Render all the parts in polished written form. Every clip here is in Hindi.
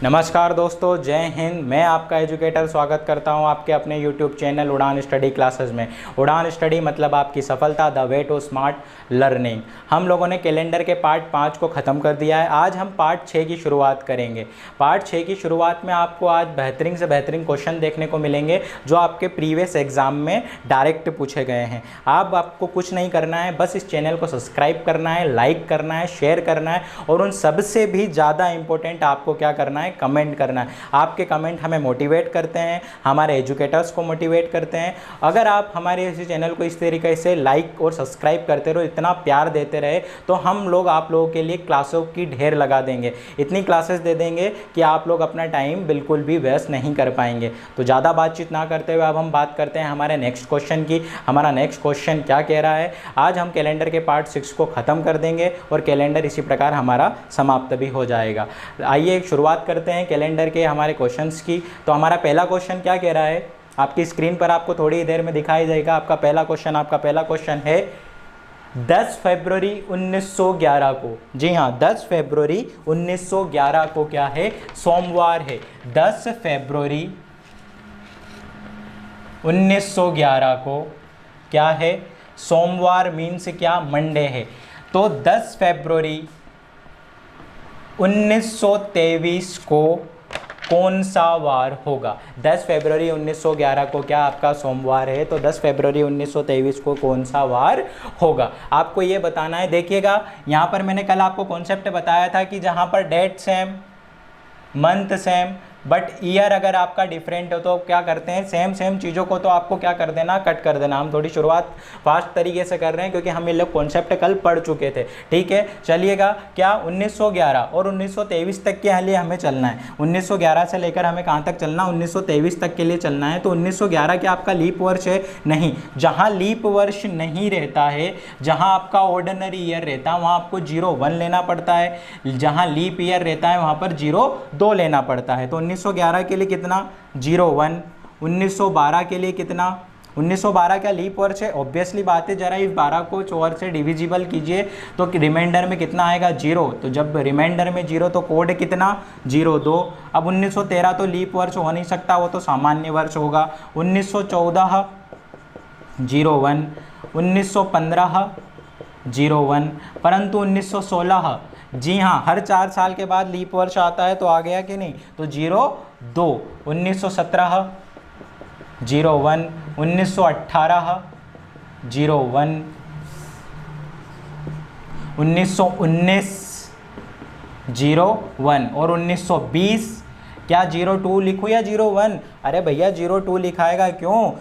नमस्कार दोस्तों, जय हिंद। मैं आपका एजुकेटर स्वागत करता हूं आपके अपने YouTube channel Udaan study classes में। उड़ान स्टडी मतलब आपकी सफलता, the way to smart learning. हम लोगों ने कैलेंडर के पार्ट 5 को ख़त्म कर दिया है। आज हम पार्ट 6 की शुरुआत करेंगे। पार्ट 6 की शुरुआत में आपको आज बेहतरीन से बेहतरीन क्वेश्चन देखने को मिलेंगे जो आपके प्रीवियस एग्जाम में डायरेक्ट पूछे गए हैं। आपको कुछ नहीं करना है, बस इस चैनल को सब्सक्राइब करना है, लाइक करना है, शेयर करना है और उन सबसे भी ज़्यादा इंपॉर्टेंट आपको क्या करना है, कमेंट करना है। आपके कमेंट हमें मोटिवेट करते हैं, हमारे एजुकेटर्स को मोटिवेट करते हैं। अगर आप हमारे इस चैनल को इस तरीके से लाइक और सब्सक्राइब करते रहो, इतना प्यार देते रहे, तो हम लोग आप लोगों के लिए क्लासों की ढेर लगा देंगे, इतनी क्लासेस दे देंगे कि आप लोग अपना टाइम बिल्कुल भी वेस्ट नहीं कर पाएंगे। तो ज़्यादा बातचीत ना करते हुए अब हम बात करते हैं हमारे नेक्स्ट क्वेश्चन की। हमारा नेक्स्ट क्वेश्चन क्या कह रहा है? आज हम कैलेंडर के पार्ट 6 को ख़त्म कर देंगे और कैलेंडर इसी प्रकार हमारा समाप्त भी हो जाएगा। आइए शुरुआत करते हैं कैलेंडर के हमारे क्वेश्चंस की। तो हमारा पहला क्वेश्चन क्या कह रहा है? आपकी स्क्रीन पर आपको थोड़ी ही देर में दिखाई देगा आपका पहला क्वेश्चन है 10 फरवरी 1911 को। जी हाँ, 10 फरवरी 1911 को क्या है? सोमवार है। 10 फरवरी 1911 को क्या है? सोमवार मीन्स क्या? मंडे है। तो 10 फरवरी 1923 को कौन सा वार होगा? 10 फरवरी 1911 को क्या आपका सोमवार है, तो 10 फरवरी 1923 को कौन सा वार होगा आपको ये बताना है। देखिएगा, यहाँ पर मैंने कल आपको कॉन्सेप्ट बताया था कि जहाँ पर date same, month same, but year अगर आपका डिफरेंट हो तो क्या करते हैं, सेम चीज़ों को तो आपको क्या कर देना, कट कर देना। हम थोड़ी शुरुआत फास्ट तरीके से कर रहे हैं क्योंकि हम ये लोग कॉन्सेप्ट कल पढ़ चुके थे। ठीक है, चलिएगा। क्या 1911 और 1923 तक के लिए हमें चलना है। 1911 से लेकर हमें कहाँ तक चलना? 1923 तक के लिए चलना है। तो 1911 क्या आपका लीप वर्ष है? नहीं। जहाँ लीप वर्ष नहीं रहता है, जहाँ आपका ऑर्डिनरी ईयर रहता है, वहाँ आपको 01 लेना पड़ता है। जहाँ लीप ईयर रहता है वहाँ पर 02 लेना पड़ता है। तो 1911 के लिए कितना? 01। 1912 के लिए कितना? 1912 क्या लीप वर्ष है? ऑब्वियसली बात है। जरा इस 12 को 4 से डिविजिबल कीजिए तो रिमाइंडर में कितना आएगा? 0। तो जब रिमाइंडर में 0 तो कोड कितना? 02। अब 1913 तो लीप वर्ष हो नहीं सकता, वो तो सामान्य वर्ष होगा। 1914 01, 1915 01, परंतु 1916, जी हाँ, हर 4 साल के बाद लीप वर्ष आता है, तो आ गया कि नहीं? तो 02। 1917 01, 1918 01, 1919 01 और 1920 क्या 02 लिखूँ या 01? अरे भैया 02 लिखाएगा, क्यों?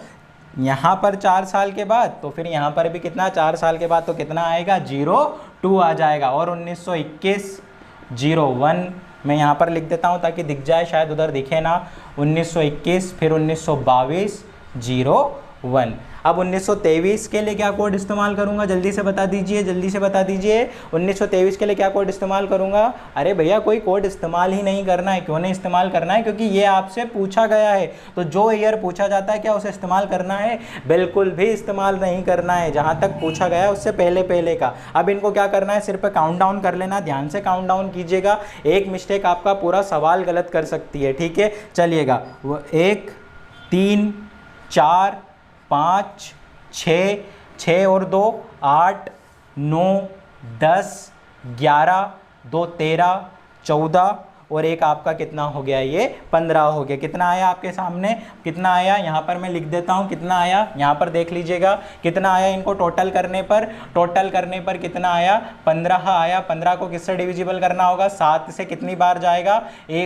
यहाँ पर 4 साल के बाद, तो फिर यहाँ पर भी कितना? 4 साल के बाद, तो कितना आएगा? 02 आ जाएगा। और 1921 01 मैं यहाँ पर लिख देता हूँ ताकि दिख जाए, शायद उधर दिखे ना। 1921 फिर 1922 01। अब 1923 के लिए क्या कोड इस्तेमाल करूंगा? जल्दी से बता दीजिए, जल्दी से बता दीजिए। 1923 के लिए क्या कोड इस्तेमाल करूंगा? अरे भैया कोई कोड इस्तेमाल ही नहीं करना है। क्यों नहीं इस्तेमाल करना है? क्योंकि ये आपसे पूछा गया है। तो जो ईयर पूछा जाता है क्या उसे इस्तेमाल करना है? बिल्कुल भी इस्तेमाल नहीं करना है। जहाँ तक पूछा गया है उससे पहले का। अब इनको क्या करना है? सिर्फ काउंट डाउन कर लेना। ध्यान से काउंट डाउन कीजिएगा। एक मिस्टेक आपका पूरा सवाल गलत कर सकती है। ठीक है, चलिएगा। 1 3 4 5 6 और 2 8 9 10 11 2 13 14 और एक आपका कितना हो गया? ये 15 हो गया। कितना आया आपके सामने? कितना आया? यहाँ पर मैं लिख देता हूँ कितना आया। यहाँ पर देख लीजिएगा कितना आया। इनको टोटल करने पर कितना आया? 15 आया। 15 को किससे डिविजिबल करना होगा? 7 से कितनी बार जाएगा?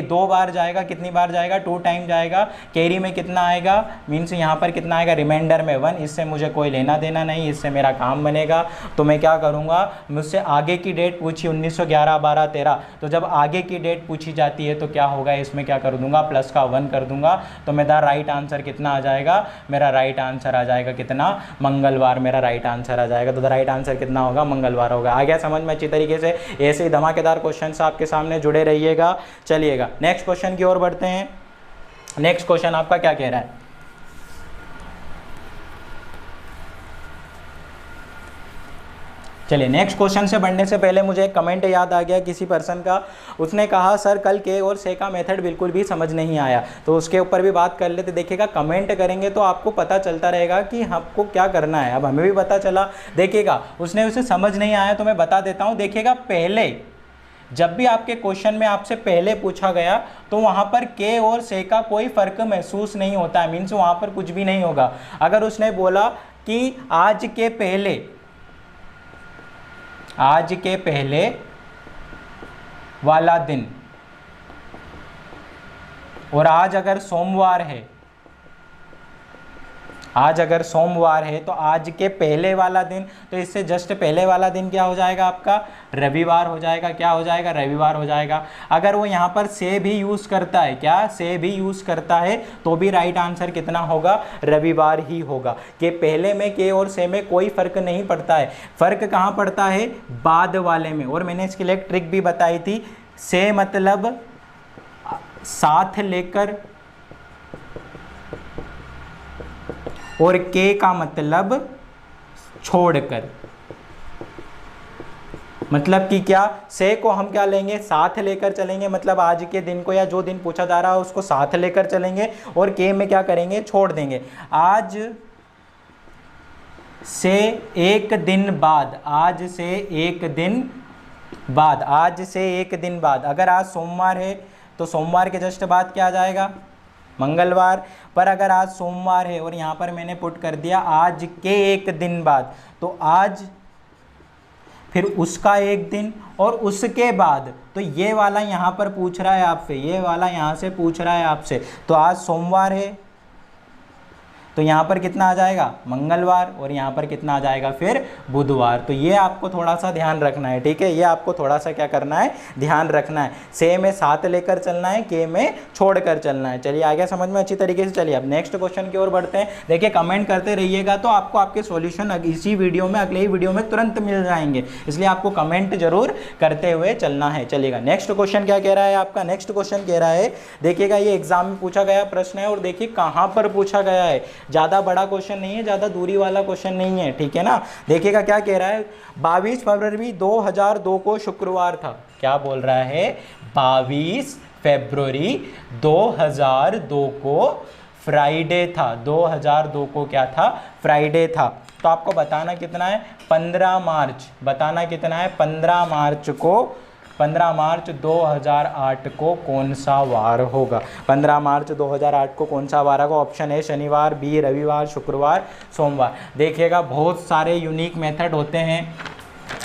2 बार जाएगा। कितनी बार जाएगा? 2 टाइम जाएगा। कैरी में कितना आएगा? मीन्स यहाँ पर कितना आएगा? रिमाइंडर में 1। इससे मुझे कोई लेना देना नहीं, इससे मेरा काम बनेगा। तो मैं क्या करूँगा? मुझसे आगे की डेट पूछी 1911 12 13। तो जब आगे की डेट पूछी जाती है तो क्या होगा? इसमें क्या कर दूंगा? प्लस का 1 कर दूंगा। तो मेरा राइट आंसर कितना आ जाएगा? मेरा राइट आंसर आ जाएगा कितना? मंगलवार मेरा राइट आंसर आ जाएगा। तो राइट आंसर कितना होगा? मंगलवार होगा। आ गया समझ में अच्छी तरीके से? ऐसे ही धमाकेदार क्वेश्चन आपके सामने जुड़े रहिएगा। चलिएगा नेक्स्ट क्वेश्चन की ओर बढ़ते हैं। नेक्स्ट क्वेश्चन आपका क्या कह रहा है? चलिए नेक्स्ट क्वेश्चन से बढ़ने से पहले मुझे एक कमेंट याद आ गया किसी पर्सन का। उसने कहा सर कल के और से का मेथड बिल्कुल भी समझ नहीं आया, तो उसके ऊपर भी बात कर लेते। देखिएगा कमेंट करेंगे तो आपको पता चलता रहेगा कि आपको क्या करना है। अब हमें भी पता चला। देखिएगा उसने उसे समझ नहीं आया तो मैं बता देता हूँ। देखिएगा पहले जब भी आपके क्वेश्चन में आपसे पहले पूछा गया तो वहाँ पर के और से का कोई फ़र्क महसूस नहीं होता है, मीन्स वहाँ पर कुछ भी नहीं होगा। अगर उसने बोला कि आज के पहले वाला दिन, और आज अगर सोमवार है तो आज के पहले वाला दिन, तो इससे जस्ट पहले वाला दिन क्या हो जाएगा आपका, रविवार हो जाएगा। क्या हो जाएगा, रविवार हो जाएगा। अगर वो यहाँ पर से भी यूज़ करता है, क्या से भी यूज़ करता है, तो भी राइट आंसर कितना होगा, रविवार ही होगा। कि पहले में के और से में कोई फ़र्क नहीं पड़ता है। फ़र्क कहाँ पड़ता है, बाद वाले में। और मैंने इसके लिए एक ट्रिक भी बताई थी। से मतलब साथ लेकर और के का मतलब छोड़कर। मतलब कि क्या, से को हम क्या लेंगे, साथ लेकर चलेंगे, मतलब आज के दिन को या जो दिन पूछा जा रहा है उसको साथ लेकर चलेंगे, और के में क्या करेंगे, छोड़ देंगे। आज से एक दिन बाद, आज से एक दिन बाद। अगर आज सोमवार है तो सोमवार के जस्ट बाद क्या आ जाएगा, मंगलवार। पर अगर आज सोमवार है और यहाँ पर मैंने पुट कर दिया आज के एक दिन बाद, तो आज फिर उसका एक दिन और उसके बाद, तो ये वाला यहाँ पर पूछ रहा है आपसे, ये वाला यहाँ से पूछ रहा है आपसे। तो आज सोमवार है तो यहाँ पर कितना आ जाएगा, मंगलवार, और यहाँ पर कितना आ जाएगा फिर बुधवार। तो ये आपको थोड़ा सा ध्यान रखना है, ठीक है। ये आपको थोड़ा सा क्या करना है, ध्यान रखना है। से में साथ लेकर चलना है, के में छोड़ कर चलना है। चलिए आ गया समझ में अच्छी तरीके से। चलिए अब नेक्स्ट क्वेश्चन की ओर बढ़ते हैं। देखिए कमेंट करते रहिएगा तो आपको आपके सॉल्यूशन इसी वीडियो में, अगले ही वीडियो में तुरंत मिल जाएंगे, इसलिए आपको कमेंट जरूर करते हुए चलना है। चलिएगा नेक्स्ट क्वेश्चन क्या कह रहा है आपका। नेक्स्ट क्वेश्चन कह रहा है, देखिएगा ये एग्जाम में पूछा गया प्रश्न है, और देखिए कहाँ पर पूछा गया है। ज़्यादा बड़ा क्वेश्चन नहीं है, ज़्यादा दूरी वाला क्वेश्चन नहीं है, ठीक है ना। देखिएगा क्या कह रहा है, 22 फरवरी 2002 को शुक्रवार था। क्या बोल रहा है, 22 फरवरी 2002 को फ्राइडे था। 2002 को क्या था, फ्राइडे था। तो आपको बताना कितना है, 15 मार्च। बताना कितना है, 15 मार्च 2008 को कौन सा वार होगा। 15 मार्च 2008 को कौन सा वार होगा। ऑप्शन है शनिवार, बी रविवार, शुक्रवार, सोमवार। देखिएगा बहुत सारे यूनिक मेथड होते हैं,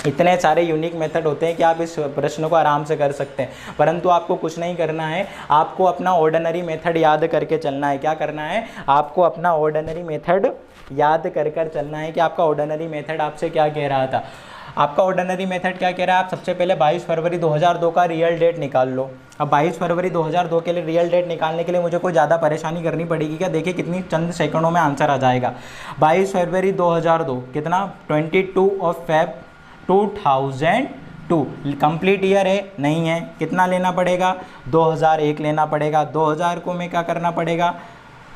इतने सारे यूनिक मेथड होते हैं कि आप इस प्रश्न को आराम से कर सकते हैं, परंतु आपको कुछ नहीं करना है, आपको अपना ऑर्डिनरी मेथड याद करके चलना है। क्या करना है, आपको अपना ऑर्डिनरी मेथड याद कर चलना है कि आपका ऑर्डिनरी मेथड आपसे क्या कह रहा था। आपका ऑर्डिनरी मेथड क्या कह रहा है, आप सबसे पहले 22 फरवरी 2002 का रियल डेट निकाल लो। अब 22 फरवरी 2002 के लिए रियल डेट निकालने के लिए मुझे कोई ज़्यादा परेशानी करनी पड़ेगी क्या। देखिए कितनी चंद सेकंडों में आंसर आ जाएगा। 22 फरवरी 2002 कितना, 22 ऑफ फेब 2002। कंप्लीट ईयर है, नहीं है, कितना लेना पड़ेगा, 2001 लेना पड़ेगा। 2000 को में क्या करना पड़ेगा,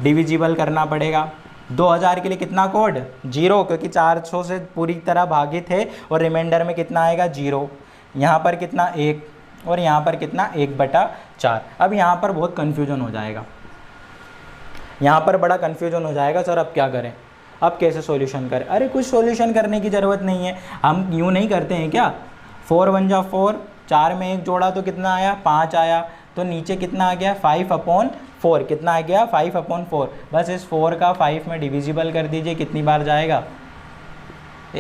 डिविजिबल करना पड़ेगा। 2000 के लिए कितना कोड, 0, क्योंकि 400 से पूरी तरह भागित है, और रिमाइंडर में कितना आएगा, 0। यहाँ पर कितना, 1, और यहाँ पर कितना, 1/4। अब यहाँ पर बहुत कन्फ्यूजन हो जाएगा, यहाँ पर बड़ा कन्फ्यूजन हो जाएगा। सर अब क्या करें, अब कैसे सॉल्यूशन करें। अरे कुछ सॉल्यूशन करने की ज़रूरत नहीं है, हम यूँ नहीं करते हैं क्या, 4 1 जा 4, 4 में 1 जोड़ा तो कितना आया, 5 आया। तो नीचे कितना आ गया, 5/4, कितना आ गया, 5/4। बस इस 4 का 5 में डिविजिबल कर दीजिए, कितनी बार जाएगा।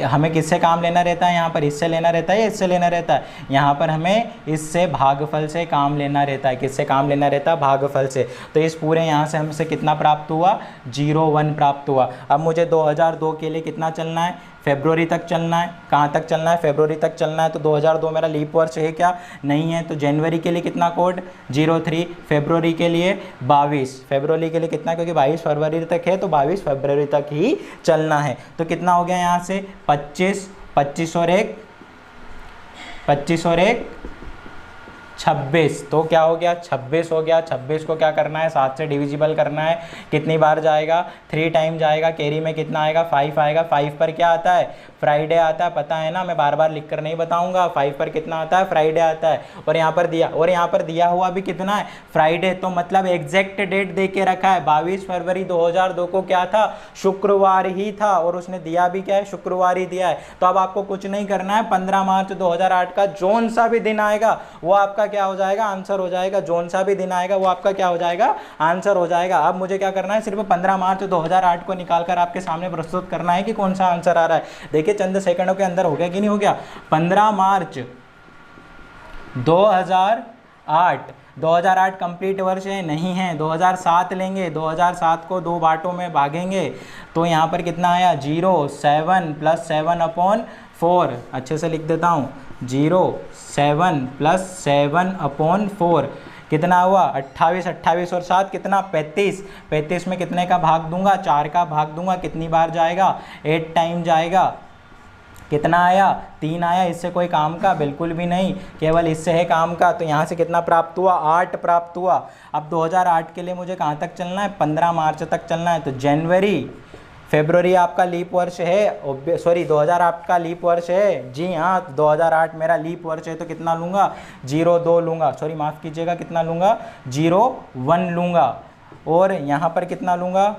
हमें किससे काम लेना रहता है, यहाँ पर इससे लेना रहता है या इससे लेना रहता है, यहाँ पर हमें इससे भागफल से काम लेना रहता है। किससे काम लेना रहता है, भागफल से। तो इस पूरे यहाँ से हमसे कितना प्राप्त हुआ, 0 1 प्राप्त हुआ। अब मुझे 2002 के लिए कितना चलना है, फरवरी तक चलना है। कहाँ तक चलना है, फरवरी तक चलना है। तो 2002 मेरा लीप वर्ष है क्या, नहीं है। तो जनवरी के लिए कितना कोड, 03, फरवरी के लिए 22, फरवरी के लिए कितना, क्योंकि 22 फरवरी तक है तो 22 फरवरी तक ही चलना है। तो कितना हो गया यहाँ से, 25, 25 और 1, 26, तो क्या हो गया 26 हो गया। 26 को क्या करना है 7 से डिविजिबल करना है, कितनी बार जाएगा 3 टाइम जाएगा, कैरी में कितना आएगा 5 आएगा। 5 पर क्या आता है फ्राइडे आता है, पता है ना, मैं बार बार लिख कर नहीं बताऊंगा। 5 पर कितना आता है फ्राइडे आता है, और यहाँ पर दिया हुआ भी कितना है फ्राइडे, तो मतलब एग्जैक्ट डेट दे के रखा है 22 फरवरी 2002 को क्या था शुक्रवार ही था, और उसने दिया भी क्या है शुक्रवार ही दिया है। तो अब आपको कुछ नहीं करना है, 15 मार्च 2008 का जोन सा भी दिन आएगा वो आपका क्या हो जाएगा आंसर हो जाएगा। जोन सा भी दिन आएगा वो आपका क्या हो जाएगा आंसर हो जाएगा। अब मुझे क्या करना है सिर्फ 15 मार्च 2008 को निकालकर आपके सामने प्रस्तुत करना है कि कौन सा आंसर आ रहा है। देखिए चंद सेकंडों के अंदर हो गया कि नहीं हो गया। 15 मार्च 2008 2008 कंप्लीट वर्ष है नहीं है, 2007 लेंगे, 2007 को 2 बाटों में भागेंगे तो यहाँ पर कितना आया 0 7 + 7/4, अच्छे से लिख देता हूँ 0 7 + 7/4 कितना हुआ 28, 28 और 7 कितना 35, 35 में कितने का भाग दूंगा 4 का भाग दूंगा, कितनी बार जाएगा 8 टाइम जाएगा, कितना आया 3 आया। इससे कोई काम का बिल्कुल भी नहीं, केवल इससे है काम का। तो यहाँ से कितना प्राप्त हुआ 8 प्राप्त हुआ। अब 2008 के लिए मुझे कहाँ तक चलना है 15 मार्च तक चलना है। तो जनवरी फरवरी आपका लीप वर्ष है, सॉरी 2008 का लीप वर्ष है जी हाँ, 2008 मेरा लीप वर्ष है तो कितना लूँगा 02 लूँगा, सॉरी माफ़ कीजिएगा कितना लूँगा 01 लूँगा, और यहाँ पर कितना लूँगा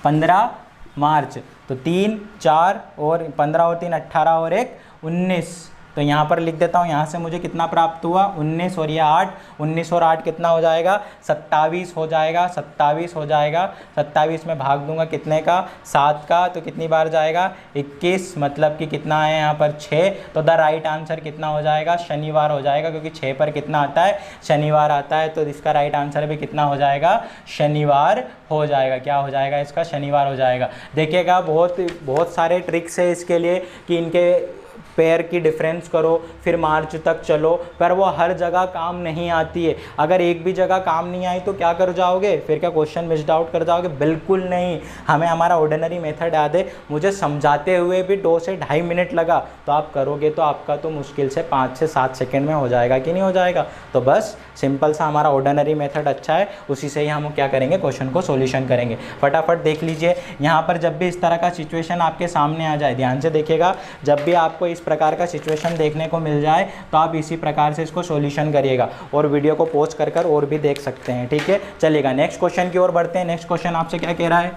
15 मार्च, तो 3 4 और 15 और 3 18 और 1 19, तो यहाँ पर लिख देता हूँ। यहाँ से मुझे कितना प्राप्त हुआ 19 और ये 8, 19 और 8 कितना हो जाएगा 27 हो जाएगा, 27 हो जाएगा। 27 में भाग दूंगा कितने का 7 का, तो कितनी बार जाएगा 21, मतलब कि कितना है यहाँ पर 6, तो द राइट आंसर कितना हो जाएगा शनिवार हो जाएगा, क्योंकि 6 पर कितना आता है शनिवार आता है, तो इसका राइट आंसर भी कितना हो जाएगा शनिवार हो जाएगा। क्या हो जाएगा इसका शनिवार हो जाएगा। देखिएगा बहुत सारे ट्रिक्स है इसके लिए कि इनके पेयर की डिफरेंस करो फिर मार्च तक चलो, पर वो हर जगह काम नहीं आती है। अगर एक भी जगह काम नहीं आई तो क्या कर जाओगे, फिर क्या क्वेश्चन मिस्ड आउट कर जाओगे, बिल्कुल नहीं। हमें हमारा ऑर्डिनरी मेथड याद है, मुझे समझाते हुए भी 2 से 2.5 मिनट लगा, तो आप करोगे तो आपका तो मुश्किल से 5 से 7 सेकेंड में हो जाएगा कि नहीं हो जाएगा। तो बस सिंपल सा हमारा ऑर्डिनरी मेथड अच्छा है, उसी से ही हम क्या करेंगे क्वेश्चन को सॉल्यूशन करेंगे। फटाफट देख लीजिए यहाँ पर जब भी इस तरह का सिचुएशन आपके सामने आ जाए, ध्यान से देखिएगा, जब भी आपको इस प्रकार का सिचुएशन देखने को मिल जाए तो आप इसी प्रकार से इसको सॉल्यूशन करिएगा, और वीडियो को पॉज कर कर और भी देख सकते हैं, ठीक है। चलिएगा नेक्स्ट क्वेश्चन की ओर बढ़ते हैं। नेक्स्ट क्वेश्चन आपसे क्या कह रहा है,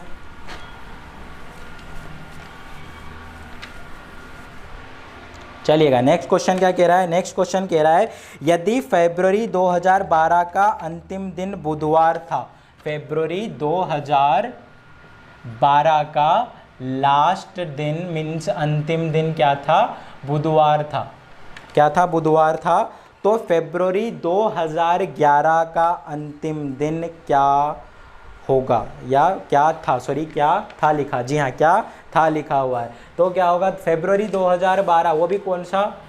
चलिएगा नेक्स्ट क्वेश्चन क्या कह रहा है। नेक्स्ट क्वेश्चन कह रहा है यदि फरवरी 2012 का अंतिम दिन बुधवार था, फरवरी 2012 का लास्ट दिन मीन्स अंतिम दिन क्या था बुधवार था, क्या था बुधवार था, तो फरवरी 2011 का अंतिम दिन क्या होगा, या क्या था, सॉरी क्या था लिखा, जी हाँ क्या था लिखा हुआ है, तो क्या होगा फरवरी 2012, वो भी कौन सा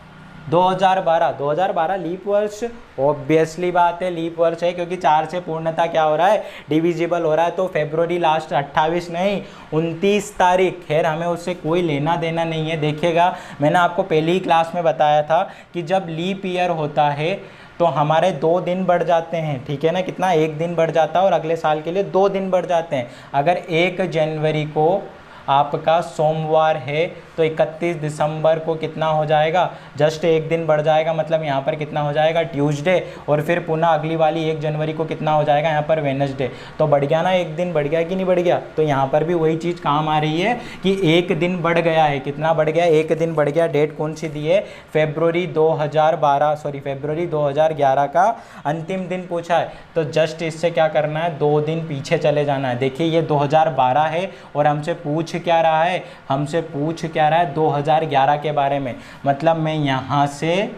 2012 लीप वर्ष, ऑब्वियसली बात है लीप वर्ष है, क्योंकि 4 से पूर्णता क्या हो रहा है डिविजिबल हो रहा है। तो फरवरी लास्ट 28 नहीं 29 तारीख, खैर हमें उससे कोई लेना देना नहीं है। देखिएगा मैंने आपको पहली ही क्लास में बताया था कि जब लीप ईयर होता है तो हमारे 2 दिन बढ़ जाते हैं, ठीक है ना, कितना 1 दिन बढ़ जाता है और अगले साल के लिए 2 दिन बढ़ जाते हैं। अगर 1 जनवरी को आपका सोमवार है तो 31 दिसंबर को कितना हो जाएगा, जस्ट 1 दिन बढ़ जाएगा, मतलब यहाँ पर कितना हो जाएगा ट्यूसडे, और फिर पुनः अगली वाली 1 जनवरी को कितना हो जाएगा यहाँ पर वेडनेसडे। तो बढ़ गया ना, 1 दिन बढ़ गया कि नहीं बढ़ गया। तो यहाँ पर भी वही चीज़ काम आ रही है कि 1 दिन बढ़ गया है, कितना बढ़ गया 1 दिन बढ़ गया। डेट कौन सी दी है फरवरी 2011 का अंतिम दिन पूछा है, तो जस्ट इससे क्या करना है 2 दिन पीछे चले जाना है। देखिए ये 2012 है और हमसे पूछ क्या रहा है, हमसे पूछ क्या रहा है 2011 के बारे में, मतलब मैं यहाँ से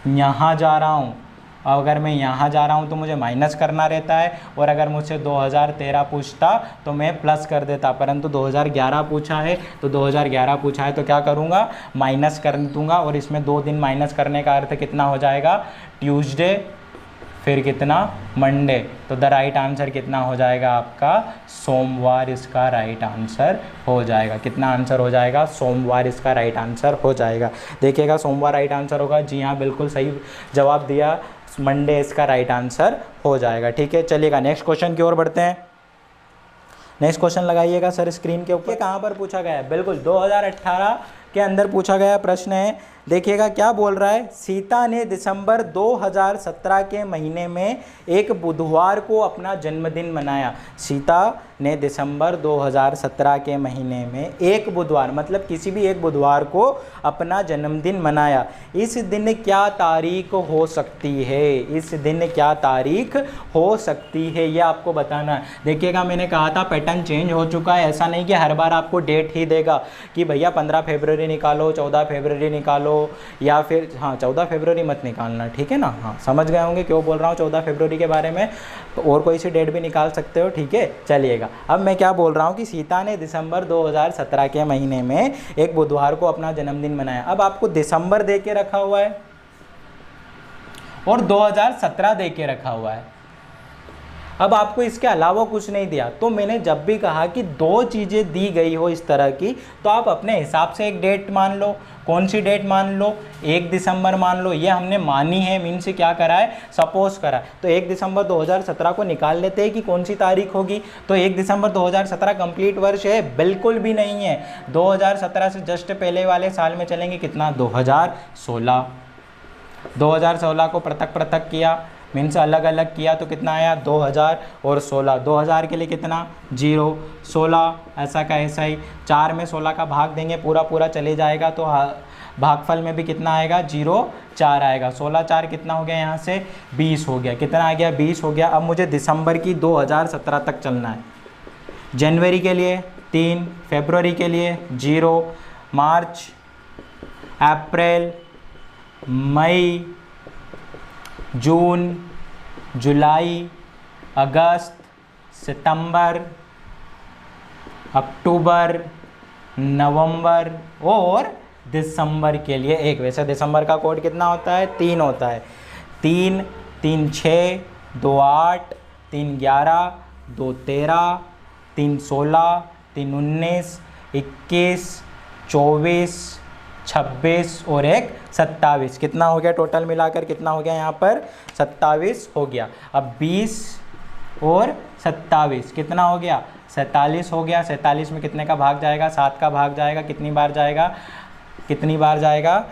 यहाँ जा रहा हूँ, अगर मैं यहाँ जा रहा हूँ तो मुझे माइनस करना रहता है, और अगर मुझसे 2013 पूछता तो मैं प्लस कर देता, परंतु 2011 पूछा है तो 2011 पूछा है तो क्या करूँगा माइनस कर दूँगा, और इसमें 2 दिन माइनस करने का अर्थ कितना हो जाएगा ट्यूसडे फिर कितना मंडे, तो द राइट आंसर कितना हो जाएगा आपका सोमवार, इसका राइट आंसर हो जाएगा। कितना आंसर हो जाएगा? सोमवार इसका राइट आंसर हो जाएगा। देखिएगा सोमवार राइट आंसर होगा। जी हाँ, बिल्कुल सही जवाब दिया, मंडे इसका राइट आंसर हो जाएगा। ठीक है, चलिएगा नेक्स्ट क्वेश्चन की ओर बढ़ते हैं। नेक्स्ट क्वेश्चन लगाइएगा सर स्क्रीन के ऊपर। कहाँ पर पूछा गया है? बिल्कुल 2018 के अंदर पूछा गया प्रश्न है। देखिएगा क्या बोल रहा है। सीता ने दिसंबर 2017 के महीने में एक बुधवार को अपना जन्मदिन मनाया। सीता ने दिसंबर 2017 के महीने में एक बुधवार, मतलब किसी भी एक बुधवार को अपना जन्मदिन मनाया। इस दिन क्या तारीख हो सकती है? इस दिन क्या तारीख हो सकती है, ये आपको बताना है। देखिएगा मैंने कहा था पैटर्न चेंज हो चुका है। ऐसा नहीं कि हर बार आपको डेट ही देगा कि भैया 15 फरवरी निकालो, 14 फरवरी निकालो, या फिर हाँ 14 फरवरी मत निकालना, ठीक है ना। हाँ समझ गए होंगे क्यों बोल रहा हूँ 14 फरवरी के बारे में। तो और कोई सी डेट भी निकाल सकते हो, ठीक है। चलिएगा अब मैं क्या बोल रहा हूँ कि सीता ने दिसंबर 2017 के महीने में एक बुधवार को अपना जन्मदिन मनाया। अब आपको दिसंबर दे के रखा हुआ है और 2017 दे के रखा हुआ है। अब आपको इसके अलावा कुछ नहीं दिया। तो मैंने जब भी कहा कि दो चीज़ें दी गई हो इस तरह की, तो आप अपने हिसाब से एक डेट मान लो। कौन सी डेट मान लो? 1 दिसंबर मान लो। ये हमने मानी है, मीन से क्या करा है, सपोज करा। तो 1 दिसंबर 2017 को निकाल लेते हैं कि कौन सी तारीख होगी। तो 1 दिसंबर 2017 कंप्लीट वर्ष है? बिल्कुल भी नहीं है। 2017 से जस्ट पहले वाले साल में चलेंगे, कितना? 2016। 2016 को पृथक पृथक किया, मीन्स अलग अलग किया, तो कितना आया? 2000 और 16। 2000 के लिए कितना? 0, 16 ऐसा का ऐसा ही। 4 में 16 का भाग देंगे, पूरा पूरा चले जाएगा, तो भागफल में भी कितना आएगा? 0, 4 आएगा। 16 4 कितना हो गया? यहाँ से 20 हो गया। कितना आ गया? 20 हो गया। अब मुझे दिसंबर की 2017 तक चलना है। जनवरी के लिए 3, फरवरी के लिए 0, मार्च, अप्रैल, मई, जून, जुलाई, अगस्त, सितंबर, अक्टूबर, नवंबर और दिसंबर के लिए 1। वैसे दिसंबर का कोड कितना होता है? 3 होता है। 3, 3 6, 2 8, 3 11, 2 13, 3 16, 3 19, 21, 24, 26 और 1 27। कितना हो गया टोटल मिलाकर? कितना हो गया यहाँ पर? 27 हो गया। अब 20 और 27 कितना हो गया? 47 हो गया। 47 में कितने का भाग जाएगा? 7 का भाग जाएगा। कितनी बार जाएगा? कितनी बार जाएगा?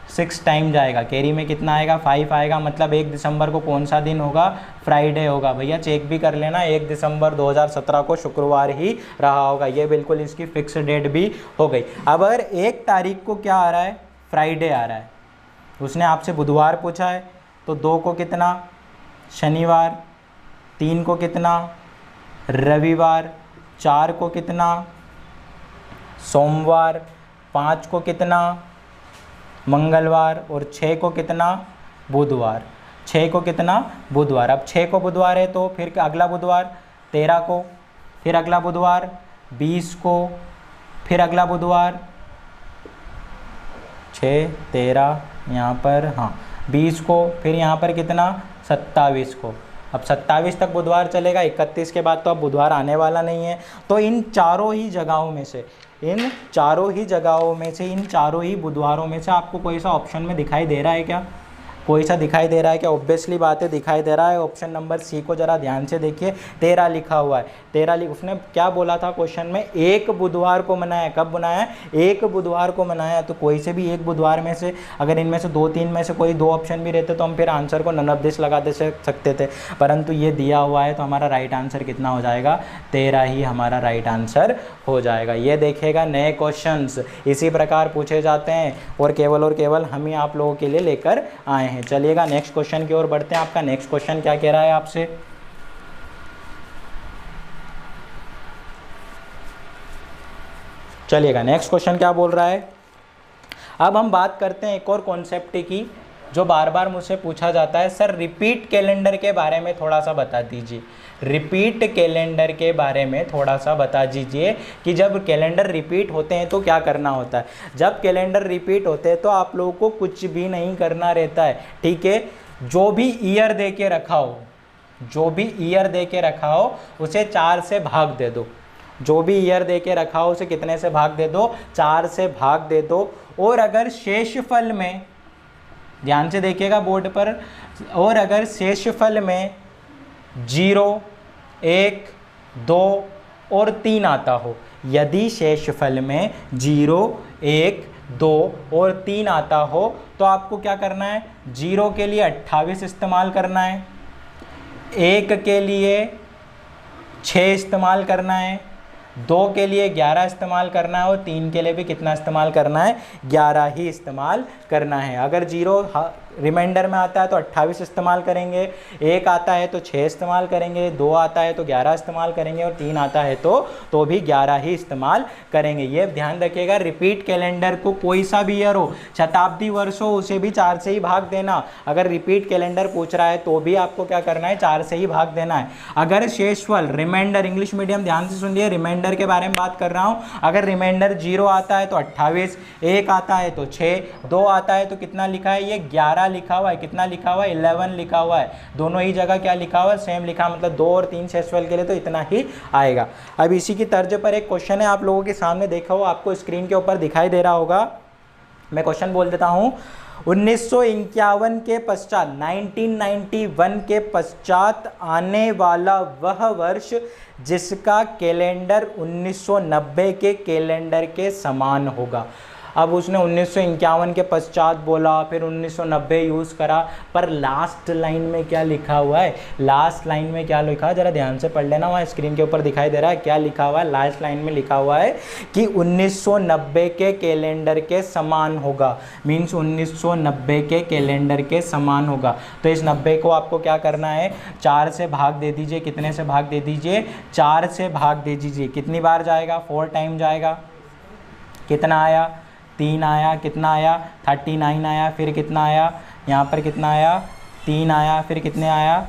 6 टाइम जाएगा। कैरी में कितना आएगा? 5 आएगा। मतलब 1 दिसंबर को कौन सा दिन होगा? फ्राइडे होगा। भैया चेक भी कर लेना, 1 दिसंबर 2017 को शुक्रवार ही रहा होगा। ये बिल्कुल इसकी फिक्स डेट भी हो गई। अब अगर 1 तारीख को क्या आ रहा है? फ्राइडे आ रहा है। उसने आपसे बुधवार पूछा है, तो 2 को कितना? शनिवार। 3 को कितना? रविवार। 4 को कितना? सोमवार। 5 को कितना? मंगलवार। और 6 को कितना? बुधवार। 6 को कितना? बुधवार। अब 6 को बुधवार है, तो फिर अगला बुधवार 13 को, फिर अगला बुधवार 20 को, फिर अगला बुधवार 6 13 यहाँ पर, हाँ 20 को, फिर यहाँ पर कितना? 27 को। अब 27 तक बुधवार चलेगा। 31 के बाद तो अब बुधवार आने वाला नहीं है। तो इन चारों ही जगहों में से, इन चारों ही बुधवारों में से आपको कोई सा ऑप्शन में दिखाई दे रहा है क्या? कोई सा दिखाई दे रहा है क्या? ऑब्वियसली बात है दिखाई दे रहा है। ऑप्शन नंबर सी को ज़रा ध्यान से देखिए, 13 लिखा हुआ है। 13 उसने क्या बोला था क्वेश्चन में? 1 बुधवार को मनाया। कब बनाया? 1 बुधवार को मनाया। तो कोई से भी 1 बुधवार में से, अगर इनमें से 2-3 में से कोई 2 ऑप्शन भी रहते तो हम फिर आंसर को नन ऑफ दिस लगा दे सकते थे, परंतु ये दिया हुआ है, तो हमारा राइट आंसर कितना हो जाएगा? 13 ही हमारा राइट आंसर हो जाएगा। ये देखिएगा नए क्वेश्चंस इसी प्रकार पूछे जाते हैं और केवल हम ही आप लोगों के लिए लेकर आए हैं। चलिएगा नेक्स्ट क्वेश्चन की ओर बढ़ते हैं। आपका नेक्स्ट क्वेश्चन क्या कह रहा है आपसे? चलिएगा नेक्स्ट क्वेश्चन क्या बोल रहा है। अब हम बात करते हैं एक और कॉन्सेप्ट की जो बार बार मुझसे पूछा जाता है, सर रिपीट कैलेंडर के बारे में थोड़ा सा बता दीजिए। रिपीट कैलेंडर के बारे में थोड़ा सा बता दीजिए कि जब कैलेंडर रिपीट होते हैं तो क्या करना होता है। जब कैलेंडर रिपीट होते हैं तो आप लोगों को कुछ भी नहीं करना रहता है, ठीक है। जो भी ईयर दे के रखा हो, जो भी ईयर दे के रखा हो उसे 4 से भाग दे दो। जो भी ईयर दे के रखा हो उसे कितने से भाग दे दो? 4 से भाग दे दो। और अगर शेषफल में, ध्यान से देखिएगा बोर्ड पर, और अगर शेषफल में 0, 1, 2 और 3 आता हो, यदि शेषफल में 0, 1, 2 और 3 आता हो तो आपको क्या करना है? 0 के लिए 28 इस्तेमाल करना है, 1 के लिए 6 इस्तेमाल करना है, 2 के लिए 11 इस्तेमाल करना है और 3 के लिए भी कितना इस्तेमाल करना है? 11 ही इस्तेमाल करना है। अगर 0 रिमाइंडर में आता है तो 28 इस्तेमाल करेंगे, 1 आता है तो 6 इस्तेमाल करेंगे, 2 आता है तो 11 इस्तेमाल करेंगे और 3 आता है तो भी 11 ही इस्तेमाल करेंगे। ये ध्यान रखिएगा, रिपीट कैलेंडर को कोई सा भी ईयर हो, शताब्दी वर्ष हो, उसे भी 4 से ही भाग देना। अगर रिपीट कैलेंडर पूछ रहा है तो भी आपको क्या करना है? 4 से ही भाग देना है। अगर शेषफल, रिमाइंडर, इंग्लिश मीडियम ध्यान से सुनिए, रिमाइंडर के बारे में बात कर रहा हूँ। अगर रिमाइंडर 0 आता है तो 28, 1 आता है तो 6, 2 आता है तो कितना लिखा है? ये 11 लिखा हुआ है। कितना लिखा हुआ है? 11 लिखा हुआ है। दोनों ही जगह क्या लिखा हुआ है? सेम लिखा, मतलब 2 और 3 शेषफल के लिए तो इतना ही आएगा। अब इसी की तर्ज पर एक क्वेश्चन है, आप लोगों के सामने देखा हो, आपको स्क्रीन के ऊपर दिखाई दे रहा होगा। मैं क्वेश्चन बोल देता हूं। 1951 के पश्चात, 1991 के पश्चात आने वाला वह वर्ष जिसका कैलेंडर 1990 के कैलेंडर के समान होगा। अब उसने 1951 के पश्चात बोला, फिर 1990 यूज़ करा, पर लास्ट लाइन में क्या लिखा हुआ है? लास्ट लाइन में क्या लिखा है? ज़रा ध्यान से पढ़ लेना, वहाँ स्क्रीन के ऊपर दिखाई दे रहा है क्या लिखा हुआ है। लास्ट लाइन में लिखा हुआ है कि 1990 के कैलेंडर के समान होगा, मीन्स 1990 के कैलेंडर के समान होगा। तो इस 90 को आपको क्या करना है? 4 से भाग दे दीजिए। कितने से भाग दे दीजिए? 4 से भाग दे दीजिए। कितनी बार जाएगा? 4 टाइम जाएगा। कितना आया? 3 आया। कितना आया? 39 आया। फिर कितना आया? यहाँ पर कितना आया? 3 आया। फिर कितने आया?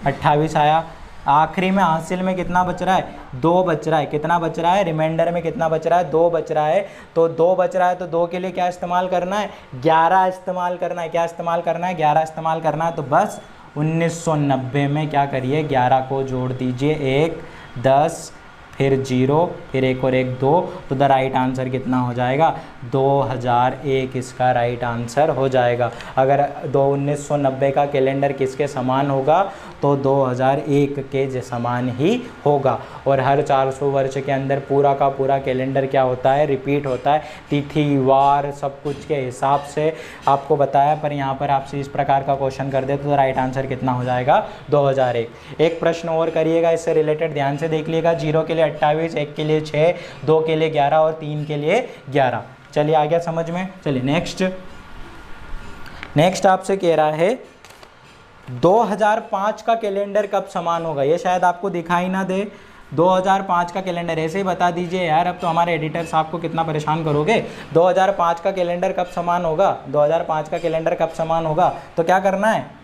28 आया। आखिरी में हासिल में कितना बच रहा है? 2 बच रहा है। कितना बच रहा है? रिमाइंडर में कितना बच रहा है? 2 बच रहा है। तो 2 बच रहा है तो 2 के लिए क्या इस्तेमाल करना है? 11 इस्तेमाल करना है। क्या इस्तेमाल करना है? 11 इस्तेमाल करना है। तो बस 1990 में क्या करिए? 11 को जोड़ दीजिए। 1, 10, फिर 0, फिर 1 और 1 2, तो द राइट आंसर कितना हो जाएगा? 2001 इसका राइट आंसर हो जाएगा। अगर 1990 का कैलेंडर किसके समान होगा? तो 2001 के समान ही होगा। और हर 400 वर्ष के अंदर पूरा का पूरा कैलेंडर क्या होता है? रिपीट होता है। तिथि, वार, सब कुछ के हिसाब से आपको बताया, पर यहाँ पर आपसे इस प्रकार का क्वेश्चन कर दे तो राइट आंसर कितना हो जाएगा? 2001। एक प्रश्न और करिएगा इससे रिलेटेड, ध्यान से देख लीजिएगा। 0 के लिए 28, 1 के लिए 6, 2 के लिए 11 और 3 के लिए 11। चलिए आ गया समझ में। चलिए नेक्स्ट आपसे कह रहा है 2005 का कैलेंडर कब समान होगा? ये शायद आपको दिखाई ना दे। 2005 का कैलेंडर ऐसे ही बता दीजिए यार, अब तो हमारे एडिटर साहब को कितना परेशान करोगे। 2005 का कैलेंडर कब समान होगा? 2005 का कैलेंडर कब समान होगा? तो क्या करना है?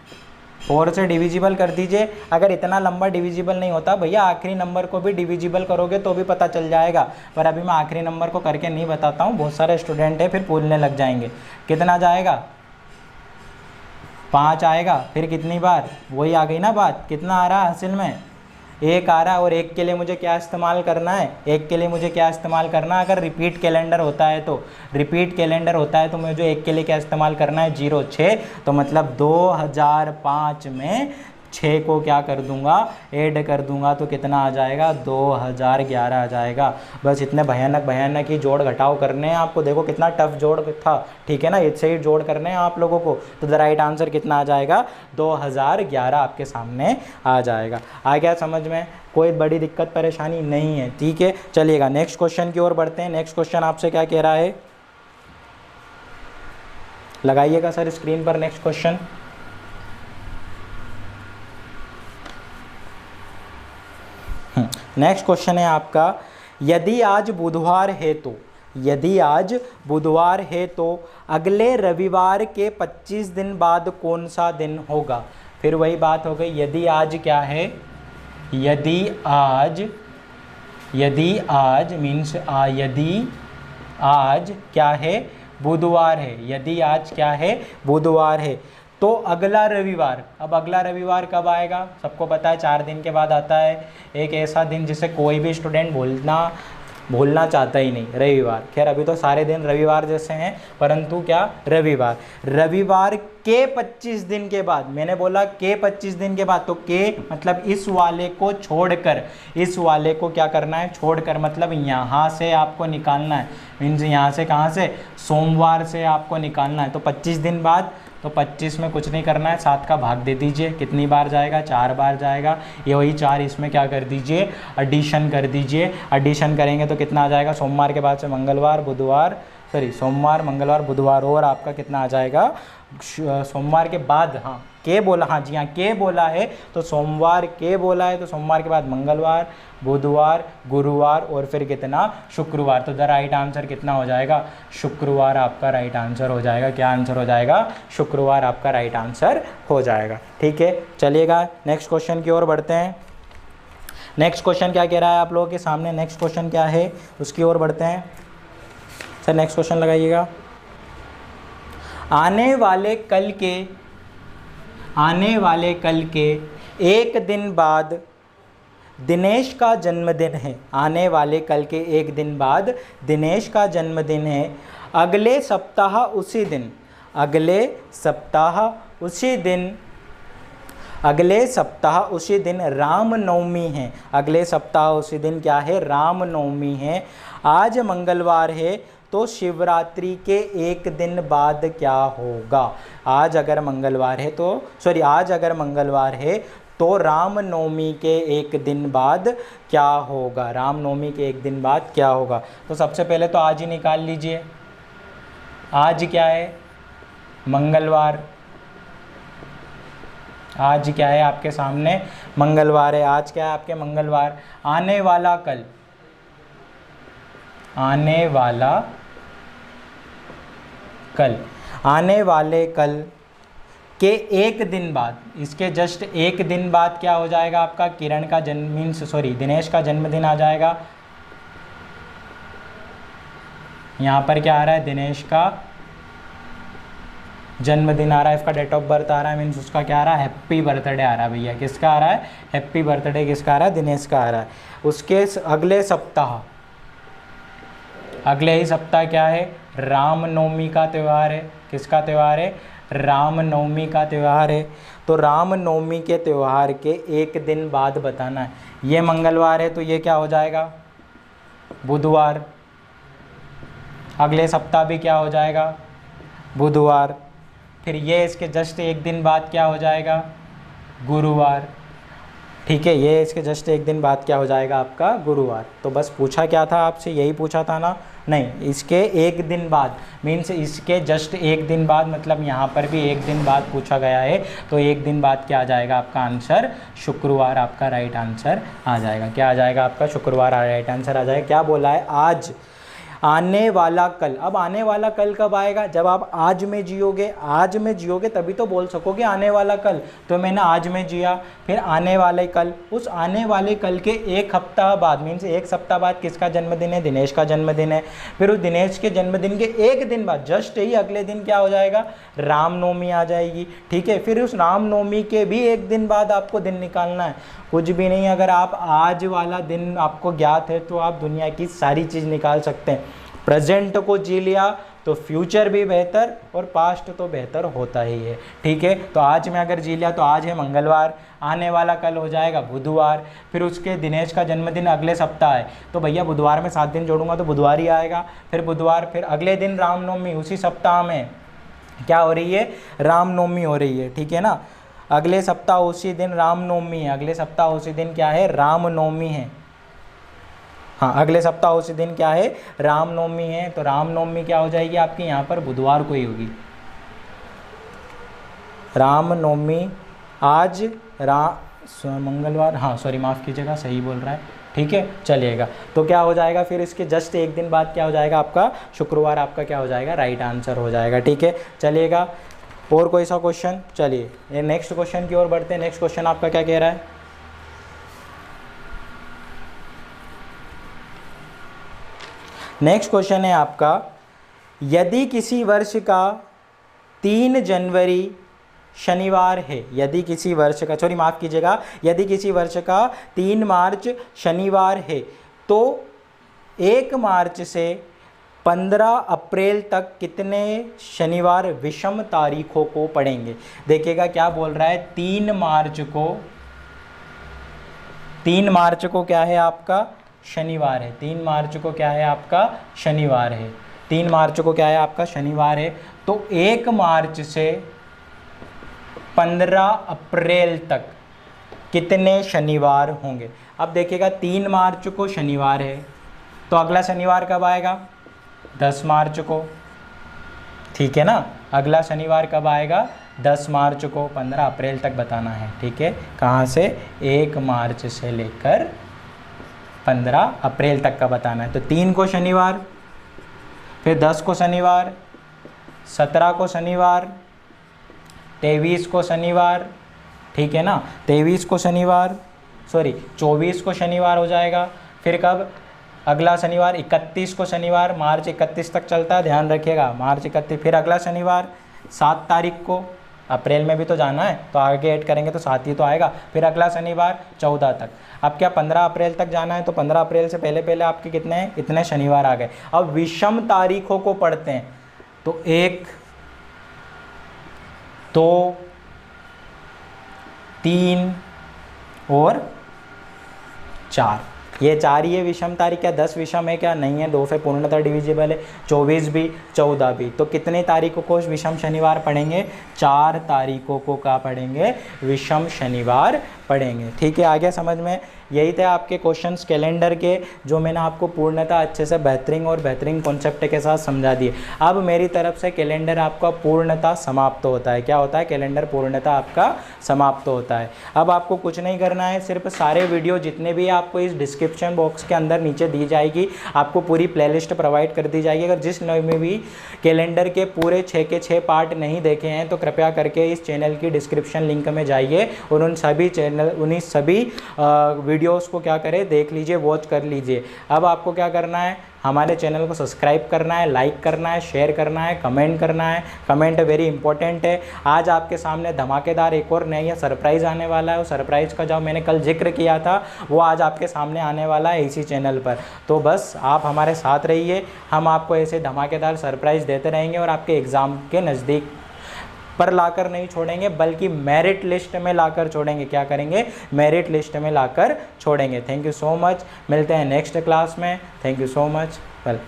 4 से डिविजिबल कर दीजिए। अगर इतना लंबा डिविजिबल नहीं होता भैया, आखिरी नंबर को भी डिविजिबल करोगे तो भी पता चल जाएगा, पर अभी मैं आखिरी नंबर को करके नहीं बताता हूँ, बहुत सारे स्टूडेंट हैं फिर भूलने लग जाएंगे। कितना जाएगा? 5 आएगा। फिर कितनी बार? वही आ गई ना बात। कितना आ रहा है हासिल में? 1 आ रहा है। और 1 के लिए मुझे क्या इस्तेमाल करना है? 1 के लिए मुझे क्या इस्तेमाल करना है? अगर रिपीट कैलेंडर होता है तो, रिपीट कैलेंडर होता है तो मुझे 1 के लिए क्या इस्तेमाल करना है? 0, 6। तो मतलब 2005 में 6 को क्या कर दूंगा? ऐड कर दूंगा तो कितना आ जाएगा? 2011 आ जाएगा। बस इतने भयानक ही जोड़ घटाव करने हैं आपको। देखो कितना टफ जोड़ था, ठीक है ना? इससे ही जोड़ करने हैं आप लोगों को। तो द राइट आंसर कितना आ जाएगा? 2011 आपके सामने आ जाएगा। आ गया समझ में? कोई बड़ी दिक्कत परेशानी नहीं है, ठीक है। चलिएगा नेक्स्ट क्वेश्चन की ओर बढ़ते हैं। नेक्स्ट क्वेश्चन आपसे क्या कह रहा है? लगाइएगा सर स्क्रीन पर नेक्स्ट क्वेश्चन। नेक्स्ट क्वेश्चन है आपका, यदि आज बुधवार है तो, यदि आज बुधवार है तो अगले रविवार के 25 दिन बाद कौन सा दिन होगा? फिर वही बात हो गई, यदि आज क्या है? यदि आज मीन्स यदि आज क्या है? बुधवार है। यदि आज क्या है? बुधवार है। तो अगला रविवार, अब अगला रविवार कब आएगा, सबको पता है 4 दिन के बाद आता है। एक ऐसा दिन जिसे कोई भी स्टूडेंट भूलना चाहता ही नहीं, रविवार। खैर अभी तो सारे दिन रविवार जैसे हैं, परंतु क्या, रविवार के 25 दिन के बाद, मैंने बोला के 25 दिन के बाद, तो के मतलब इस वाले को छोड़कर, इस वाले को क्या करना है, छोड़कर, मतलब यहाँ से आपको निकालना है। मीन्स यहाँ से कहाँ से, सोमवार से आपको निकालना है। तो 25 दिन बाद, तो 25 में कुछ नहीं करना है, 7 का भाग दे दीजिए, कितनी बार जाएगा, 4 बार जाएगा। ये वही 4 इसमें क्या कर दीजिए, एडिशन कर दीजिए। एडिशन करेंगे तो कितना आ जाएगा, सोमवार के बाद से मंगलवार, बुधवार, सोमवार, मंगलवार, बुधवार, और आपका कितना आ जाएगा, सोमवार के बाद, हाँ के बोला, हाँ जी हाँ के बोला है, तो सोमवार के बोला है, तो सोमवार के बाद मंगलवार, बुधवार, गुरुवार, और फिर कितना, शुक्रवार। तो द राइट आंसर कितना हो जाएगा, शुक्रवार आपका राइट आंसर हो जाएगा। क्या आंसर हो जाएगा, शुक्रवार आपका राइट आंसर हो जाएगा। ठीक है, चलिएगा नेक्स्ट क्वेश्चन की ओर बढ़ते हैं। नेक्स्ट क्वेश्चन क्या कह रहा है आप लोगों के सामने, नेक्स्ट क्वेश्चन क्या है उसकी ओर बढ़ते हैं। सर नेक्स्ट क्वेश्चन लगाइएगा। आने वाले कल के एक दिन बाद दिनेश का जन्मदिन है। आने वाले कल के एक दिन बाद दिनेश का जन्मदिन है। अगले सप्ताह उसी दिन रामनवमी है। अगले सप्ताह उसी दिन क्या है, रामनवमी है। आज मंगलवार है तो शिवरात्रि के एक दिन बाद क्या होगा। आज अगर मंगलवार है तो रामनवमी के एक दिन बाद क्या होगा, रामनवमी के एक दिन बाद क्या होगा। तो सबसे पहले तो आज ही निकाल लीजिए। आज क्या है, मंगलवार। आज क्या है आपके सामने, मंगलवार है। आज क्या है आपके, मंगलवार। आने वाला कल के एक दिन बाद, इसके जस्ट एक दिन बाद क्या हो जाएगा आपका, दिनेश का जन्मदिन आ जाएगा। यहाँ पर क्या आ रहा है, दिनेश का जन्मदिन आ रहा है, इसका डेट ऑफ बर्थ आ रहा है, मीन्स उसका क्या आ रहा है, हैप्पी बर्थडे आ रहा है। भैया किसका आ रहा है, हैप्पी बर्थडे किसका आ रहा है, दिनेश का आ रहा है। उसके अगले ही सप्ताह क्या है, रामनवमी का त्यौहार है। किसका त्यौहार है, रामनवमी का त्यौहार है। तो रामनवमी के त्यौहार के एक दिन बाद बताना है। ये मंगलवार है तो ये क्या हो जाएगा, बुधवार। अगले सप्ताह भी क्या हो जाएगा, बुधवार। फिर ये इसके जस्ट एक दिन बाद क्या हो जाएगा, गुरुवार। ठीक है, ये इसके जस्ट एक दिन बाद क्या हो जाएगा आपका, गुरुवार। तो बस पूछा क्या था आपसे, यही पूछा था ना, नहीं, इसके एक दिन बाद मीन्स इसके जस्ट एक दिन बाद, मतलब यहाँ पर भी एक दिन बाद पूछा गया है। तो एक दिन बाद क्या आ जाएगा आपका आंसर, शुक्रवार आपका राइट आंसर आ जाएगा। क्या आ जाएगा आपका, शुक्रवार राइट आंसर आ जाएगा। क्या बोला है, आज आने वाला कल। अब आने वाला कल कब आएगा, जब आप आज में जियोगे तभी तो बोल सकोगे आने वाला कल। तो मैंने आज में जिया, फिर आने वाले कल, उस आने वाले कल के एक हफ्ता बाद मीन्स एक सप्ताह बाद किसका जन्मदिन है, दिनेश का जन्मदिन है। फिर उस दिनेश के जन्मदिन के एक दिन बाद जस्ट ही अगले दिन क्या हो जाएगा, रामनवमी आ जाएगी। ठीक है, फिर उस रामनवमी के भी एक दिन बाद आपको दिन निकालना है। कुछ भी नहीं, अगर आप आज वाला दिन आपको ज्ञात है तो आप दुनिया की सारी चीज़ निकाल सकते हैं। प्रेजेंट को जी लिया तो फ्यूचर भी बेहतर और पास्ट तो बेहतर होता ही है। ठीक है, तो आज में अगर जी लिया तो आज है मंगलवार, आने वाला कल हो जाएगा बुधवार, फिर उसके दिनेश का जन्मदिन अगले सप्ताह है तो भैया बुधवार में 7 दिन जोड़ूंगा तो बुधवार ही आएगा। फिर बुधवार, फिर अगले दिन रामनवमी, उसी सप्ताह में क्या हो रही है, रामनवमी हो रही है। ठीक है ना, अगले सप्ताह उसी दिन रामनवमी है। अगले सप्ताह उसी दिन क्या है, रामनवमी है। हाँ, अगले सप्ताह उसी दिन क्या है, रामनवमी है। तो रामनवमी क्या हो जाएगी आपकी, यहाँ पर बुधवार को ही होगी। रामनवमी आज मंगलवार, हाँ सॉरी माफ़ कीजिएगा, सही बोल रहा है। ठीक है, चलिएगा। तो क्या हो जाएगा, फिर इसके जस्ट एक दिन बाद क्या हो जाएगा आपका, शुक्रवार आपका क्या हो जाएगा, राइट आंसर हो जाएगा। ठीक है, चलिएगा। और कोई सा क्वेश्चन, चलिए ये नेक्स्ट क्वेश्चन की ओर बढ़ते हैं। नेक्स्ट क्वेश्चन आपका क्या कह रहा है, नेक्स्ट क्वेश्चन है आपका, यदि किसी वर्ष का 3 जनवरी शनिवार है, यदि किसी वर्ष का, सॉरी माफ़ कीजिएगा, यदि किसी वर्ष का 3 मार्च शनिवार है तो 1 मार्च से 15 अप्रैल तक कितने शनिवार विषम तारीखों को पड़ेंगे। देखिएगा क्या बोल रहा है, 3 मार्च को क्या है आपका शनिवार है, 3 मार्च को क्या है आपका शनिवार है, 3 मार्च को क्या है आपका शनिवार है। तो 1 मार्च से 15 अप्रैल तक कितने शनिवार होंगे। अब देखिएगा 3 मार्च को शनिवार है तो अगला शनिवार कब आएगा, 10 मार्च को, ठीक है ना, अगला शनिवार कब आएगा, 10 मार्च को। 15 अप्रैल तक बताना है, ठीक है, कहाँ से, 1 मार्च से लेकर 15 अप्रैल तक का बताना है। तो 3 को शनिवार, फिर 10 को शनिवार, 17 को शनिवार, 23 को शनिवार, ठीक है ना, 23 को शनिवार, सॉरी 24 को शनिवार हो जाएगा। फिर कब अगला शनिवार, 31 को शनिवार, मार्च 31 तक चलता है, ध्यान रखिएगा, मार्च 31। फिर अगला शनिवार 7 तारीख को, अप्रैल में भी तो जाना है तो आगे ऐड करेंगे तो 7 ही तो आएगा। फिर अगला शनिवार 14 तक। अब क्या 15 अप्रैल तक जाना है तो 15 अप्रैल से पहले पहले आपके कितने हैं, इतने शनिवार आ गए। अब विषम तारीखों को पढ़ते हैं तो 1, 2, 3 और 4, ये 4 ही है विषम तारीख। क्या 10 विषम है क्या, नहीं है, 2 से पूर्णतः डिविजिबल है, 24 भी 14 भी। तो कितने तारीखों को विषम शनिवार पढ़ेंगे, 4 तारीखों को क्या पढ़ेंगे, विषम शनिवार पढ़ेंगे। ठीक है, आ गया समझ में। यही थे आपके क्वेश्चंस कैलेंडर के, जो मैंने आपको पूर्णतः अच्छे से बेहतरीन कॉन्सेप्ट के साथ समझा दिए। अब मेरी तरफ से कैलेंडर आपका पूर्णतः समाप्त होता है। क्या होता है, कैलेंडर पूर्णतः आपका समाप्त होता है। अब आपको कुछ नहीं करना है, सिर्फ सारे वीडियो जितने भी आपको इस डिस्क्रिप्शन बॉक्स के अंदर नीचे दी जाएगी, आपको पूरी प्लेलिस्ट प्रोवाइड कर दी जाएगी। अगर जिस में भी कैलेंडर के पूरे 6 के 6 पार्ट नहीं देखे हैं तो कृपया करके इस चैनल की डिस्क्रिप्शन लिंक में जाइए और उन्हीं सभी वीडियोस को क्या करें, देख लीजिए, वॉच कर लीजिए। अब आपको क्या करना है, हमारे चैनल को सब्सक्राइब करना है, लाइक करना है, शेयर करना है, कमेंट करना है। कमेंट वेरी इंपॉर्टेंट है। आज आपके सामने धमाकेदार एक और नया सरप्राइज़ आने वाला है। और सरप्राइज़ का जो मैंने कल जिक्र किया था वो आज आपके सामने आने वाला है इसी चैनल पर। तो बस आप हमारे साथ रहिए, हम आपको ऐसे धमाकेदार सरप्राइज़ देते रहेंगे और आपके एग्ज़ाम के नज़दीक पर लाकर नहीं छोड़ेंगे, बल्कि मेरिट लिस्ट में लाकर छोड़ेंगे। क्या करेंगे, मेरिट लिस्ट में लाकर छोड़ेंगे। थैंक यू सो मच, मिलते हैं नेक्स्ट क्लास में। Thank you so much, well.